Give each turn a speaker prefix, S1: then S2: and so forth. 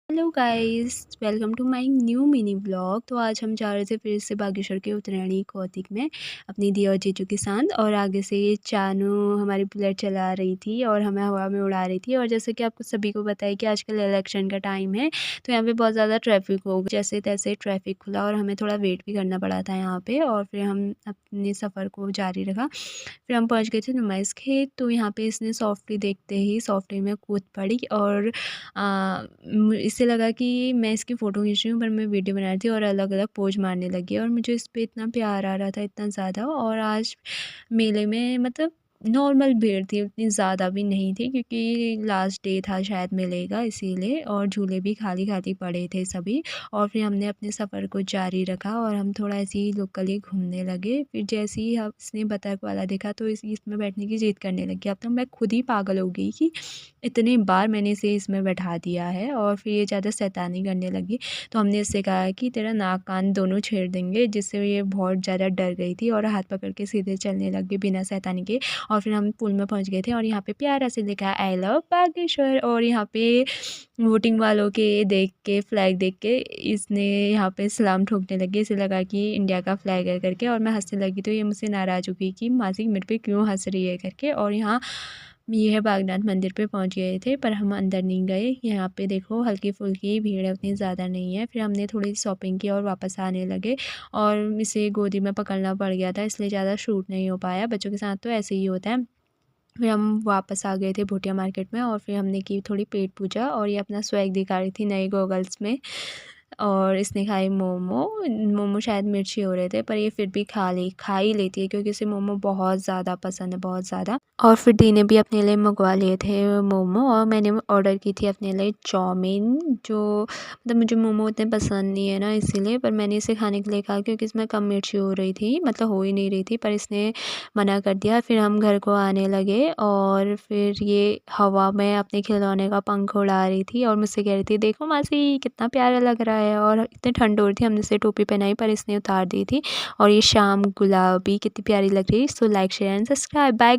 S1: Hello guys, welcome to my new mini blog. तो आज हम जा रहे थे फिर से बागेश्वर के उत्तरायणी कौतिक में अपनी दी और जीजू के साथ। और आगे से ये चानू हमारी बुलेट चला रही थी और हमें हवा में उड़ा रही थी। और जैसे कि आपको सभी को पता है कि आजकल इलेक्शन का टाइम है, तो यहाँ पे बहुत ज़्यादा ट्रैफिक हो गया। जैसे तैसे ट्रैफिक खुला और हमें थोड़ा वेट भी करना पड़ा था यहाँ पे। और फिर हम अपने सफ़र को जारी रखा। फिर हम पहुँच गए थे नुमाइश खेत। तो यहाँ पे इसने सॉफ्टी देखते ही सॉफ्टी में कूद पड़ी और इससे लगा कि मैं इसकी फ़ोटो खींच रही हूँ, पर मैं वीडियो बना रही थी और अलग-अलग पोज़ मारने लगी। और मुझे इस पे इतना प्यार आ रहा था, इतना ज़्यादा। और आज मेले में मतलब नॉर्मल भीड़ थी, उतनी ज़्यादा भी नहीं थी क्योंकि लास्ट डे था शायद मेले का, इसीलिए। और झूले भी खाली-खाली पड़े थे सभी। और फिर हमने अपने सफ़र को जारी रखा और हम थोड़ा ऐसे ही लोकली घूमने लगे। फिर जैसे ही हम इसने बतख वाला देखा तो इसमें बैठने की ज़िद करने लगी। अब तो मैं खुद ही पागल हो गई कि इतनी बार मैंने इसे इसमें बैठा दिया है। और फिर ये ज़्यादा शैतानी करने लगी। तो हमने इससे कहा कि तेरा नाक कान दोनों छेड़ देंगे, जिससे ये बहुत ज़्यादा डर गई थी और हाथ पकड़ के सीधे चलने लग गई बिना शैतानी के। और फिर हम पुल में पहुंच गए थे और यहाँ पे प्यारा से लिखा है आई लव बागेश्वर। और यहाँ पे वोटिंग वालों के देख के फ्लैग देख के इसने यहाँ पे सलाम ठोकने लगी। इसे लगा कि इंडिया का फ्लैग है करके। और मैं हंसने लगी तो ये मुझसे नाराज़ हो गई कि मासी मेरे पे क्यों हंस रही है करके। और यहाँ ये है बागनाथ मंदिर पे पहुंच गए थे, पर हम अंदर नहीं गए। यहाँ पे देखो हल्की फुल्की भीड़ है, उतनी ज़्यादा नहीं है। फिर हमने थोड़ी शॉपिंग की और वापस आने लगे। और इसे गोदी में पकड़ना पड़ गया था, इसलिए ज़्यादा शूट नहीं हो पाया। बच्चों के साथ तो ऐसे ही होता है। फिर हम वापस आ गए थे भोटिया मार्केट में। और फिर हमने की थोड़ी पेट पूजा। और ये अपना स्वैग दिखा रही थी नए गॉगल्स में। और इसने खाए मोमो। मोमो शायद मिर्ची हो रहे थे, पर ये फिर भी खा ही लेती है क्योंकि इसे मोमो बहुत ज़्यादा पसंद है, बहुत ज़्यादा। और फिर दी ने भी अपने लिए मंगवा लिए थे मोमो। और मैंने ऑर्डर की थी अपने लिए चाउमीन, जो मतलब मुझे मोमो इतने पसंद नहीं है ना, इसीलिए। पर मैंने इसे खाने के लिए कहा क्योंकि इसमें कम मिर्ची हो रही थी, मतलब हो ही नहीं रही थी, पर इसने मना कर दिया। फिर हम घर को आने लगे और फिर ये हवा में अपने खिलौने का पंख उड़ा रही थी और मुझसे कह रही थी देखो मासी कितना प्यारा लग रहा है। और इतनी ठंड हो रही थी, हमने इसे टोपी पहनाई पर इसने उतार दी थी। और ये शाम गुलाबी कितनी प्यारी लग रही है। So like share and subscribe. Bye.